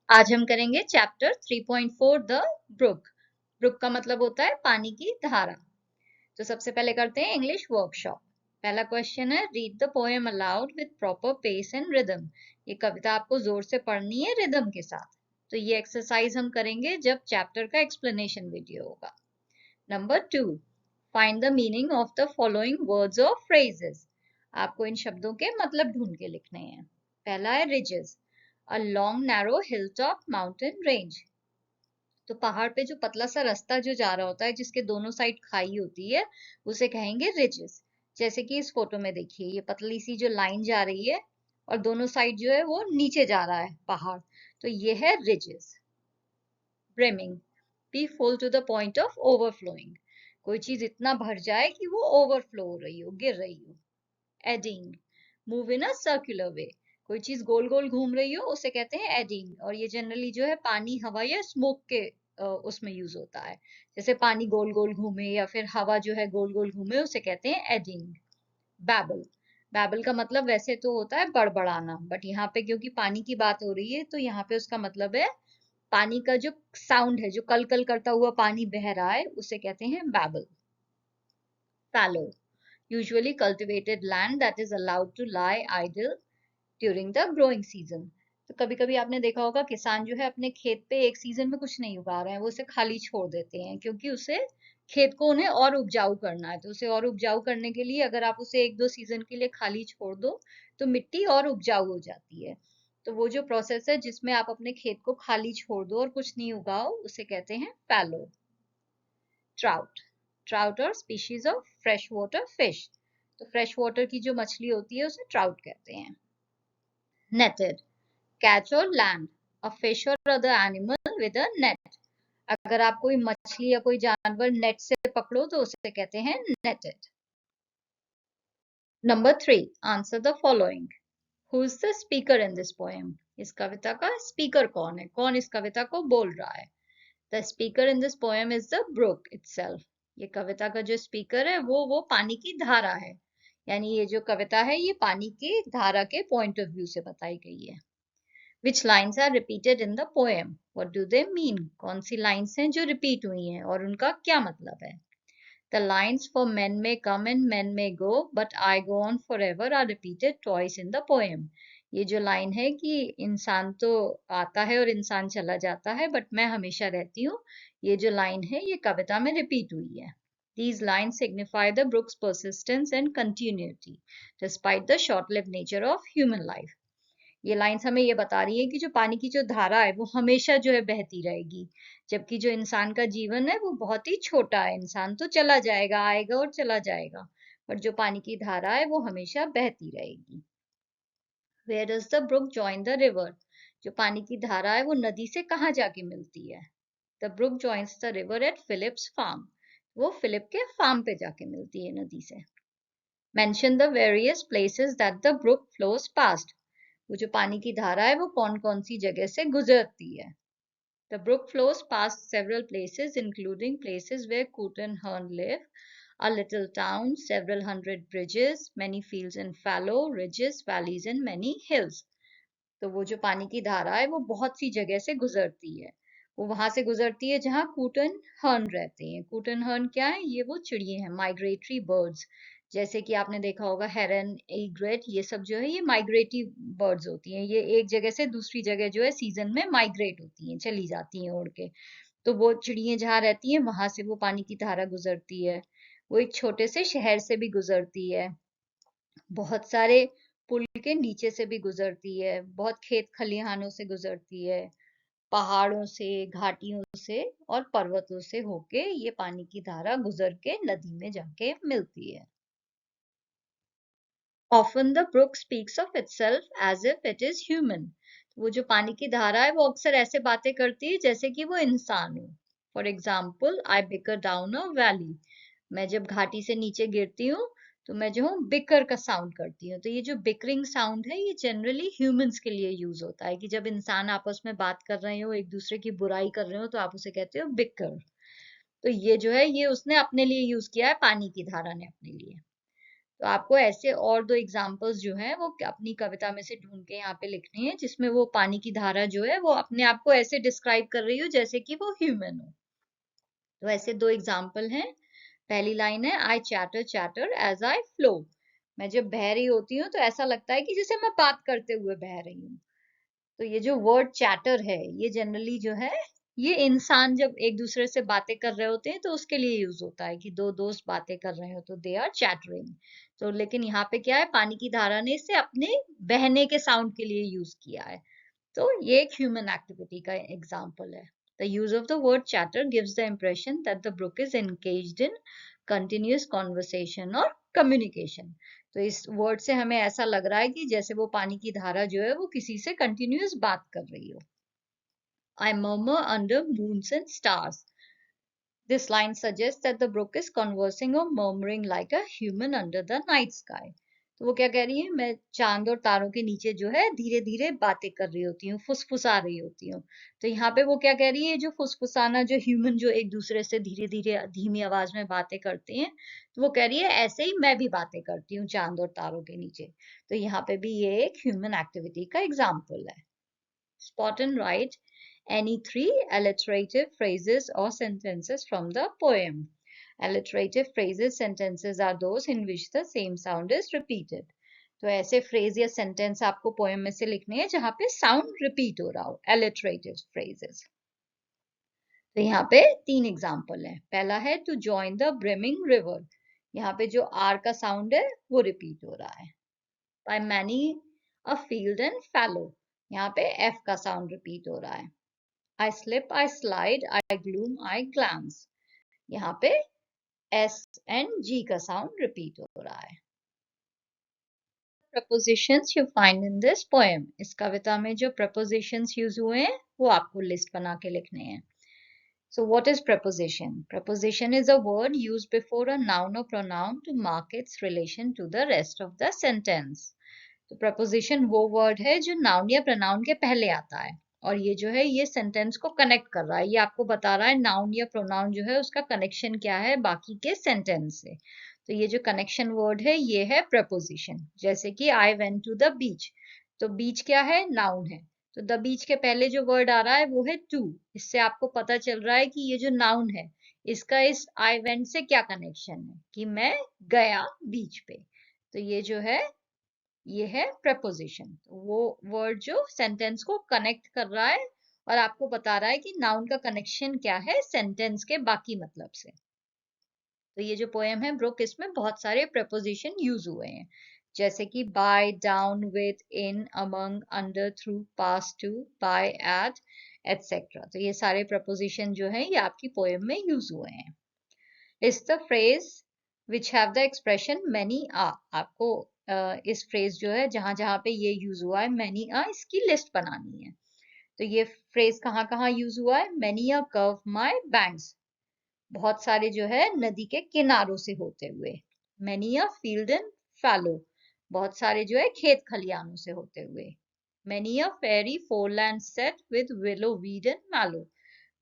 आज हम करेंगे चैप्टर 3.4 द ब्रुक। ब्रुक का मतलब होता है पानी की धारा। तो सबसे पहले करते हैं इंग्लिश वर्कशॉप। पहला क्वेश्चन है, read the poem aloud with proper pace and rhythm. ये कविता आपको जोर से पढ़नी है रिदम के साथ। तो ये एक्सरसाइज हम करेंगे जब चैप्टर का एक्सप्लेनेशन वीडियो होगा। Number 2, find the meaning of the following words और फ्रेजेस। आपको इन शब्दों के मतलब ढूंढ के लिखने हैं। पहला है ridges, a long narrow hilltop mountain range। तो पहाड़ पे जो पतला सा रास्ता जो जा रहा होता है जिसके दोनों साइड खाई होती है उसे कहेंगे रिजेस। जैसे कि इस फोटो में देखिए, ये पतली सी जो लाइन जा रही है और दोनों साइड जो है वो नीचे जा रहा है पहाड़, तो ये है ridges. Brimming, be full to the point of overflowing. कोई चीज इतना भर जाए कि वो ओवरफ्लो हो रही हो, गिर रही हो। Eddying, move in a circular way. कोई चीज गोल गोल घूम रही हो उसे कहते हैं एडिंग, और ये जनरली जो है पानी, हवा या स्मोक के उसमें यूज होता है। जैसे पानी गोल गोल घूमे या फिर हवा जो है गोल गोल घूमे उसे कहते हैं एडिंग। बैबल, बैबल का मतलब वैसे तो होता है बड़बड़ाना, बट यहाँ पे क्योंकि पानी की बात हो रही है तो यहाँ पे उसका मतलब है पानी का जो साउंड है, जो कल कल करता हुआ पानी बह रहा है उसे कहते हैं Behbal. fallow, usually cultivated land that is allowed to lie idle during the growing season। तो कभी कभी आपने देखा होगा किसान जो है अपने खेत पे एक सीजन में कुछ नहीं उगा रहे हैं, वो उसे खाली छोड़ देते हैं क्योंकि उसे खेत को उन्हें और उपजाऊ करना है। तो उसे और उपजाऊ करने के लिए अगर आप उसे एक दो सीजन के लिए खाली छोड़ दो तो मिट्टी और उपजाऊ हो जाती है। तो वो जो प्रोसेस है जिसमें आप अपने खेत को खाली छोड़ दो और कुछ नहीं उगाओ उसे कहते हैं fallow। ट्राउट, ट्राउट और species of fresh water fish. तो फ्रेश वाटर की जो मछली होती है उसे ट्राउट कहते हैं। नेटेड, कैच और लैंड अ फिश और other animal with a net. अगर आप कोई मछली या कोई जानवर नेट से पकड़ो तो उसे कहते हैं netted. Number 3, answer the following. Who is the speaker in this poem. इस कविता का स्पीकर कौन है, कौन इस कविता को बोल रहा है। The speaker in this poem is the brook itself. ये कविता का जो स्पीकर है वो पानी की धारा है। यानी ये जो कविता है ये पानी की धारा के पॉइंट ऑफ व्यू से बताई गई है। Which lines are repeated in the poem? What do they mean? कौन सी लाइन्स हैं जो रिपीट हुई हैं और उनका क्या मतलब है। The lines for men may come and men may go, but I go on forever are repeated twice in the poem। ये जो लाइन है कि इंसान तो आता है और इंसान चला जाता है बट मैं हमेशा रहती हूँ, ये जो लाइन है ये कविता में रिपीट हुई है। These lines signify the brook's persistence and continuity despite the short-lived nature of human life। ये लाइंस हमें ये बता रही है कि जो पानी की जो धारा है वो हमेशा जो है बहती रहेगी, जबकि जो इंसान का जीवन है वो बहुत ही छोटा है। इंसान तो चला जाएगा, आएगा और चला जाएगा, पर जो पानी की धारा है वो हमेशा बहती रहेगी। Where does the brook join the river. जो पानी की धारा है वो नदी से कहाँ जाके मिलती है। The brook joins the river at Phillips farm. वो फिलिप के फार्म पे जाके मिलती है नदी से। Mention the various places that the brook flows past. वो जो पानी की धारा है वो कौन कौन सी जगह से गुजरती है। The brook flows past several places, including places where Coote and Hearn live, a little town, several hundred bridges, many fields and fallow, ridges, valleys and many hills। तो वो जो पानी की धारा है वो बहुत सी जगह से गुजरती है। वो वहां से गुजरती है जहाँ कूटन हर्न रहते हैं। कूटन हर्न क्या है, ये वो चिड़िए हैं, माइग्रेटरी बर्ड्स। जैसे कि आपने देखा होगा हेरन, एग्रेट, ये सब जो है ये माइग्रेटरी बर्ड्स होती हैं। ये एक जगह से दूसरी जगह जो है सीजन में माइग्रेट होती हैं, चली जाती हैं उड़ के। तो वो चिड़िए जहाँ रहती हैं वहां से वो पानी की धारा गुजरती है। वो एक छोटे से शहर से भी गुजरती है, बहुत सारे पुल के नीचे से भी गुजरती है, बहुत खेत खलिहानों से गुजरती है, पहाड़ों से, घाटियों से और पर्वतों से होके ये पानी की धारा गुजर के नदी में जाके मिलती है। Often the brook speaks of itself as if it is human। वो जो पानी की धारा है वो अक्सर ऐसे बातें करती है जैसे कि वो इंसान हो। For example, I beaker down a valley. मैं जब घाटी से नीचे गिरती हूँ तो मैं जो हूँ बिकर का साउंड करती हूँ। तो ये जो बिकरिंग साउंड है ये जनरली ह्यूमंस के लिए यूज होता है कि जब इंसान आपस में बात कर रहे हो, एक दूसरे की बुराई कर रहे हो तो आप उसे कहते हो बिकर। तो ये जो है ये उसने अपने लिए यूज किया है, पानी की धारा ने अपने लिए। तो आपको ऐसे और 2 एग्जांपल्स जो हैं वो अपनी कविता में से ढूंढ के यहाँ पे लिखने हैं, जिसमें वो पानी की धारा जो है वो अपने आप को ऐसे डिस्क्राइब कर रही हो जैसे कि वो ह्यूमन हो। तो ऐसे 2 एग्जांपल हैं। पहली लाइन है, I chatter chatter as I flow. मैं जब बह रही होती हूँ तो ऐसा लगता है कि जैसे मैं बात करते हुए बह रही हूँ। तो ये जो वर्ड चैटर है, ये जनरली जो है, ये इंसान जब एक दूसरे से बातें कर रहे होते हैं तो उसके लिए यूज होता है कि दो दोस्त बातें कर रहे हो तो दे आर चैटरिंग। तो लेकिन यहाँ पे क्या है, पानी की धारा ने इसे अपने बहने के साउंड के लिए यूज किया है। तो ये एक ह्यूमन एक्टिविटी का एग्जाम्पल है। The use of the word chatter gives the impression that the brook is engaged in continuous conversation or communication. तो इस वर्ड से हमें ऐसा लग रहा है कि जैसे वो पानी की धारा जो है वो किसी से कंटिन्यूअस बात कर रही हो। I murmur under moons and stars. This line suggests that the brook is conversing or murmuring like a human under the night sky. तो वो क्या कह रही है, मैं चांद और तारों के नीचे जो है धीरे धीरे बातें कर रही होती हूँ, फुसफुसा रही होती हूँ। तो यहाँ पे वो क्या कह रही है, जो फुसफुसाना, जो ह्यूमन जो एक दूसरे से धीरे धीरे धीमी आवाज में बातें करते हैं, तो वो कह रही है ऐसे ही मैं भी बातें करती हूँ चांद और तारों के नीचे। तो यहाँ पे भी ये एक ह्यूमन एक्टिविटी का एग्जाम्पल है। Spot and write any 3 alliterative phrases or sentences from the poem. Alliterative phrases, sentences are those in which the same sound is repeated. तो ऐसे phrase या sentence आपको poem में से लिखने हैं जहाँ पे sound repeat हो रहा हो, alliterative phrases. तो यहाँ पे 3 एग्जाम्पल है। पहला है to join the brimming river. यहाँ पे जो R का साउंड है वो रिपीट हो रहा है। By many a field and fallow. यहाँ पे F का साउंड रिपीट हो रहा है। I slip, I slide, I gloom, I glance. यहाँ पे S and G का साउंड रिपीट हो रहा है। Prepositions you find in this poem. इस कविता में जो prepositions यूज हुए हैं वो आपको लिस्ट बना के लिखने हैं। So what is preposition? Preposition is a word used before a noun or pronoun to mark its relation to the rest of the sentence. तो preposition वो word है जो noun या pronoun के पहले आता है और ये जो है ये sentence को connect कर रहा है, ये आपको बता रहा है noun या pronoun जो है उसका connection क्या है बाकी के sentence से। तो ये जो connection word है ये है preposition। जैसे कि I went to the beach, तो beach क्या है, noun है, तो the beach के पहले जो word आ रहा है वो है to। इससे आपको पता चल रहा है कि ये जो noun है इसका इस I went से क्या connection है कि मैं गया बीच पे। तो ये जो है ये है preposition, वो वर्ड जो सेंटेंस को कनेक्ट कर रहा है और आपको बता रहा है कि नाउन का कनेक्शन क्या है सेंटेंस के बाकी मतलब से। तो ये जो पोएम है ब्रुक, इसमें बहुत सारे preposition यूज हुए हैं, जैसे कि by, down, with, in, among, under, through, past, to, by, at, etc. तो ये सारे preposition जो हैं ये आपकी पोएम में यूज हुए हैं। Is the phrase which have the expression many are. आपको इस phrase जो है जहां जहां पे ये यूज हुआ है many are, इसकी लिस्ट बनानी है। तो ये phrase कहाँ कहाँ यूज हुआ है, many a curve my banks, बहुत सारे जो है नदी के किनारों से होते हुए। many a field and fallow, बहुत सारे जो है खेत खलियानों से होते हुए। many a fairy foreland set with willow weed and mallow,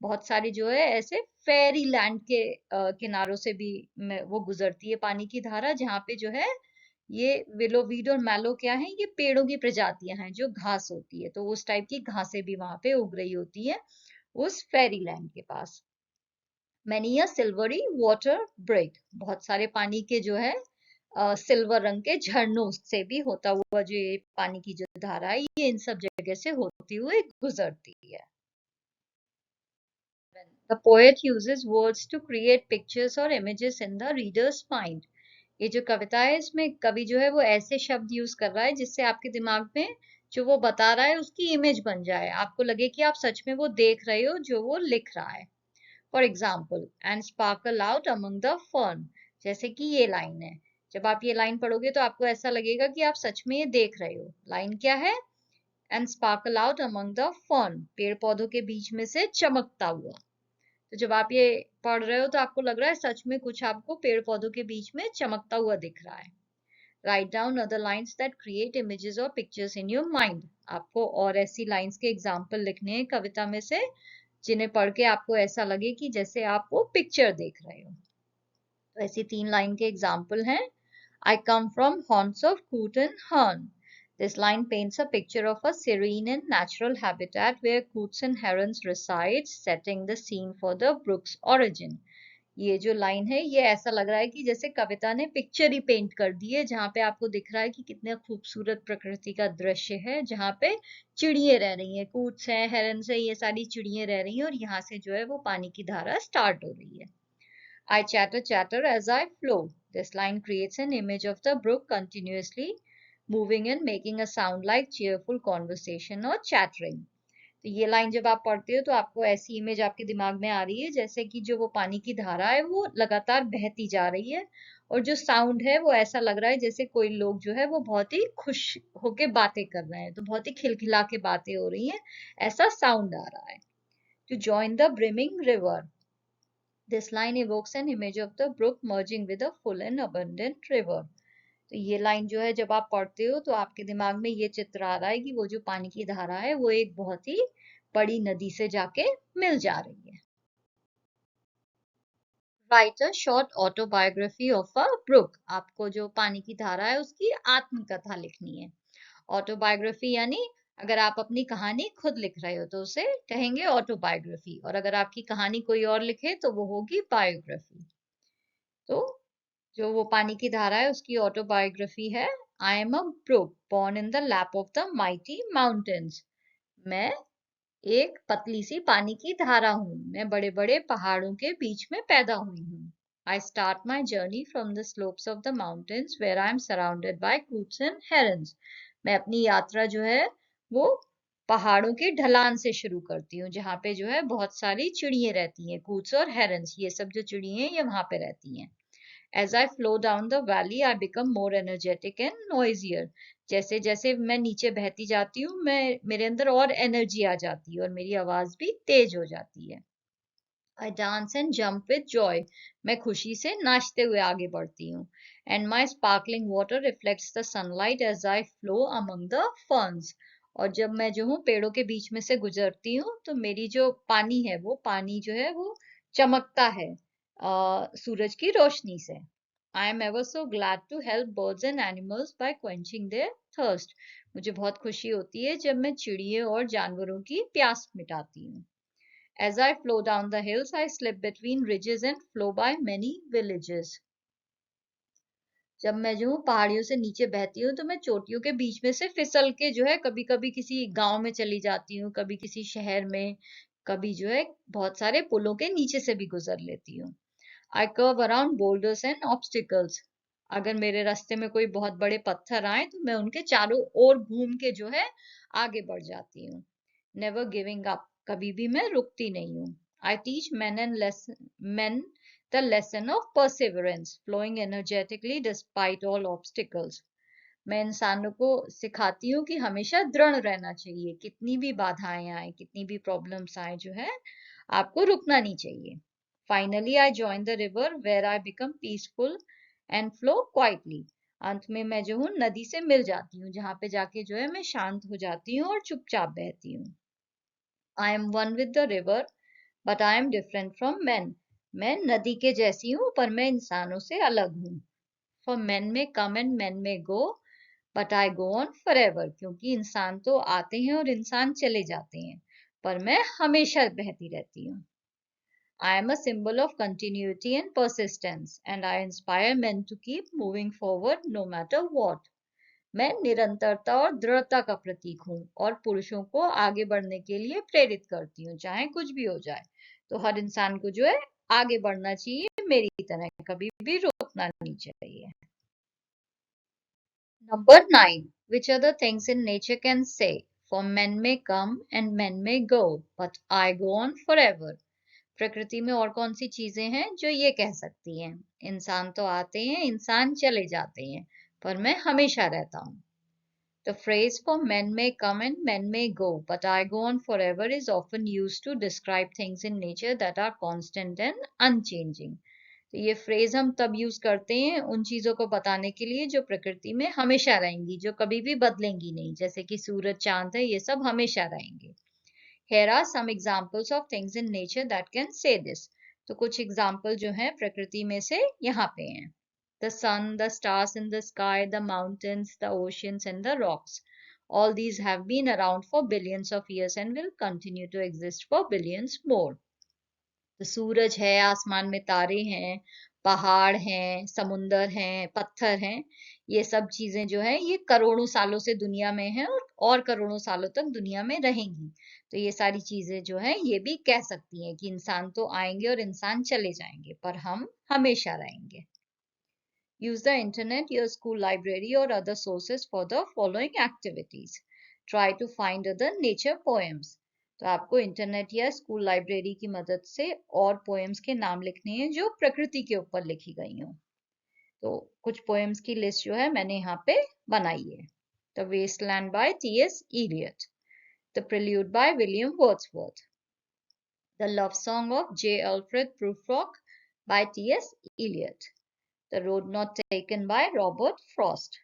बहुत सारी जो है ऐसे फेरी लैंड के किनारों से भी वो गुजरती है पानी की धारा, जहाँ पे जो है ये विलो वीड और मैलो क्या है, ये पेड़ों की प्रजातियां हैं जो घास होती है, तो उस टाइप की घासें भी वहां पे उग रही होती है उस फेरी लैंड के पास। Many a silvery water break, बहुत सारे पानी के जो है सिल्वर रंग के झरनों से भी होता हुआ जो ये पानी की जो धारा है ये इन सब जगह से होती हुई गुजरती है। The poet uses words to create pictures or images in the reader's mind. ये जो कविता है इसमें कवि जो है वो ऐसे शब्द यूज कर रहा है जिससे आपके दिमाग में जो वो बता रहा है उसकी इमेज बन जाए, आपको लगे कि आप सच में वो देख रहे हो जो वो लिख रहा है। For example, and sparkle out among the fern, जैसे कि ये लाइन है, जब आप ये लाइन पढ़ोगे तो आपको ऐसा लगेगा कि आप सच में ये देख रहे हो। लाइन क्या है, and sparkle out among the fern, पेड़ पौधों के बीच में से चमकता हुआ। तो जब आप ये पढ़ रहे हो तो आपको लग रहा है सच में कुछ आपको पेड़ पौधों के बीच में चमकता हुआ दिख रहा है। Write down other lines that create images और पिक्चर्स इन योर माइंड, आपको और ऐसी लाइंस के एग्जाम्पल लिखने हैं कविता में से जिन्हें पढ़ के आपको ऐसा लगे कि जैसे आप वो पिक्चर देख रहे हो। तो ऐसी 3 लाइन के एग्जाम्पल हैं, I come from haunts of coot and hern. This line paints a picture of a serene and natural habitat where coots and herons reside, setting the scene for the brook's origin. ये जो line है ये ऐसा लग रहा है कि जैसे कविता ने पिक्चर ही पेंट कर दी है, जहाँ पे आपको दिख रहा है कि कितना खूबसूरत प्रकृति का दृश्य है, जहाँ पे चिड़िए रह रही हैं, कूट्स हैं, हेरन्स है, ये सारी चिड़िए रह रही हैं और यहाँ से जो है वो पानी की धारा स्टार्ट हो रही है. I chatter as I flow. This line creates an image of the brook continuously moving and making a sound like cheerful conversation or chattering. तो ये लाइन जब आप पढ़ते हो तो आपको ऐसी इमेज आपके दिमाग में आ रही है जैसे कि जो वो पानी की धारा है वो लगातार बहती जा रही है और जो साउंड है वो ऐसा लग रहा है जैसे कोई लोग जो है वो बहुत ही खुश होके बातें कर रहे हैं, तो बहुत ही खिलखिला के बातें हो रही हैं, ऐसा साउंड आ रहा है. To join the brimming river. This line evokes an image of the brook merging with a full and abundant river. तो ये लाइन जो है जब आप पढ़ते हो तो आपके दिमाग में ये चित्र आ रहा है कि वो जो पानी की धारा है वो एक बहुत ही बड़ी नदी से जाके मिल जा रही है. Write a short autobiography of a brook. आपको जो पानी की धारा है उसकी आत्मकथा लिखनी है. ऑटोबायोग्राफी यानी अगर आप अपनी कहानी खुद लिख रहे हो तो उसे कहेंगे ऑटोबायोग्राफी, और अगर आपकी कहानी कोई और लिखे तो वो होगी बायोग्राफी. तो जो वो पानी की धारा है उसकी ऑटोबायोग्राफी है. I am a brook born in the lap of the mighty mountains. मैं एक पतली सी पानी की धारा हूँ, मैं बड़े बड़े पहाड़ों के बीच में पैदा हुई हूँ. I start my journey from the slopes of the mountains where I am surrounded by coots and herons. मैं अपनी यात्रा जो है वो पहाड़ों की ढलान से शुरू करती हूँ जहाँ पे जो है बहुत सारी चिड़ियाँ रहती हैं, कूट्स और हेरन्स, ये सब जो चिड़ियाँ हैं ये वहाँ पे रहती हैं. As I flow down the valley, I become more energetic and noisier. जैसे जैसे मैं नीचे बहती जाती हूँ मैं मेरे अंदर और एनर्जी आ जाती है और मेरी आवाज भी तेज हो जाती है. I dance and jump with joy. मैं खुशी से नाचते हुए आगे बढ़ती हूँ. And my sparkling water reflects the sunlight as I flow among the ferns. और जब मैं जो हूँ पेड़ों के बीच में से गुजरती हूँ तो मेरी जो पानी है वो पानी जो है वो चमकता है सूरज की रोशनी से. I am ever so glad to help birds and animals by quenching their thirst. मुझे बहुत खुशी होती है जब मैं चिड़ियों और जानवरों की प्यास मिटाती हूँ. As I flow down the hills, I slip between ridges and flow by many villages. जब मैं जो हूँ पहाड़ियों से नीचे बहती हूँ तो मैं चोटियों के बीच में से फिसल के जो है कभी कभी किसी गांव में चली जाती हूँ, कभी किसी शहर में, कभी जो है बहुत सारे पुलों के नीचे से भी गुजर लेती हूँ. I curve around boulders and obstacles. अगर मेरे रास्ते में कोई बहुत बड़े पत्थर आए तो मैं उनके चारों ओर घूम के जो है आगे बढ़ जाती हूँ. Never giving up. कभी भी मैं रुकती नहीं हूँ. I teach men the lesson of perseverance, flowing energetically despite all obstacles. मैं इंसानों को सिखाती हूँ कि हमेशा दृढ़ रहना चाहिए, कितनी भी बाधाएं आए, कितनी भी प्रॉब्लम्स आए जो है आपको रुकना नहीं चाहिए. Finally, I join the river where I become peaceful and flow quietly. अंत में मैं जो हूँ नदी से मिल जाती हूँ जहाँ पे जाके जो है मैं शांत हो जाती हूँ और चुपचाप बहती हूँ. I am one with the river, but I am different from men. मैं नदी के जैसी हूँ पर मैं इंसानों से अलग हूँ. For men may come and men may go, but I go on forever. क्योंकि इंसान तो आते हैं और इंसान चले जाते हैं, पर मैं हमेशा बहती रहती हूँ. I am a symbol of continuity and persistence, and I inspire men to keep moving forward no matter what. मैं निरंतरता और दृढ़ता का प्रतीक हूँ और पुरुषों को आगे बढ़ने के लिए प्रेरित करती हूँ चाहे कुछ भी हो जाए. तो हर इंसान को जो है आगे बढ़ना चाहिए मेरी तरह, कभी भी रुकना नहीं चाहिए. Number 9. Which other things in nature can say? For men may come and men may go, but I go on forever. प्रकृति में और कौन सी चीजें हैं जो ये कह सकती हैं? इंसान तो आते हैं, इंसान चले जाते हैं, पर मैं हमेशा रहता हूँ. The phrase for men may come and men may go, but I go on forever is often used to describe things in nature that are constant and unchanging. तो ये फ्रेज हम तब यूज करते हैं उन चीजों को बताने के लिए जो प्रकृति में हमेशा रहेंगी, जो कभी भी बदलेंगी नहीं, जैसे कि सूरज चांद है, ये सब हमेशा रहेंगे. Here are some examples of things in nature that can say this. तो कुछ एग्जाम्पल जो हैं प्रकृति में से यहाँ पे हैं. The sun, the stars in the sky, the mountains, the oceans, and the rocks. All these have been around for billions of years and will continue to exist for billions more. तो सूरज है, आसमान में तारे हैं, पहाड़ हैं, समुंदर हैं, पत्थर हैं, ये सब चीजें जो है ये करोड़ों सालों से दुनिया में है और करोड़ों सालों तक दुनिया में रहेंगी। तो ये सारी चीजें जो है ये भी कह सकती हैं कि इंसान तो आएंगे और इंसान चले जाएंगे, पर हम हमेशा रहेंगे। Use the internet, your school library, or other sources for the following activities. Try to find other nature poems. तो आपको इंटरनेट या स्कूल लाइब्रेरी की मदद से और पोएम्स के नाम लिखने हैं जो प्रकृति के ऊपर लिखी गई हों। तो कुछ पोएम्स की लिस्ट जो है मैंने यहाँ पे बनाई है। The waste land by T S. Eliot, the prelude by William Wordsworth, the love song of J. Alfred Prufrock by T.S. Eliot, The Road Not Taken by Robert Frost,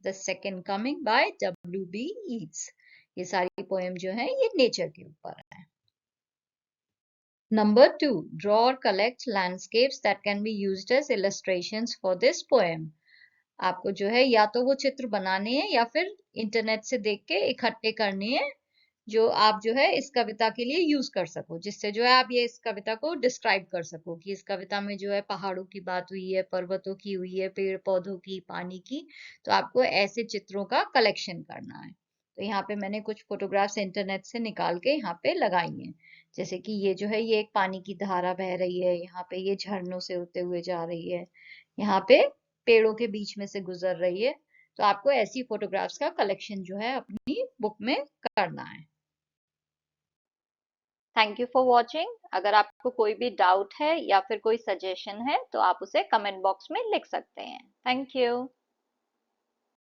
The Second Coming by W.B. Yeats। ये सारी poem जो है ये nature के ऊपर है। Number 2, draw or collect landscapes that can be used as illustrations for this poem। आपको जो है या तो वो चित्र बनाने हैं या फिर इंटरनेट से देख के इकट्ठे करने हैं जो आप जो है इस कविता के लिए यूज कर सको, जिससे जो है आप ये इस कविता को डिस्क्राइब कर सको कि इस कविता में जो है पहाड़ों की बात हुई है, पर्वतों की हुई है, पेड़ पौधों की, पानी की। तो आपको ऐसे चित्रों का कलेक्शन करना है। तो यहाँ पे मैंने कुछ फोटोग्राफ्स इंटरनेट से निकाल के यहाँ पे लगाई हैं। जैसे कि ये जो है ये एक पानी की धारा बह रही है, यहाँ पे ये झरनों से होते हुए जा रही है, यहाँ पे पेड़ों के बीच में से गुजर रही है। तो आपको ऐसी फोटोग्राफ्स का कलेक्शन जो है अपनी बुक में करना है। Thank you for watching. अगर आपको कोई भी डाउट है या फिर कोई सजेशन है तो आप उसे कमेंट बॉक्स में लिख सकते हैं। Thank you.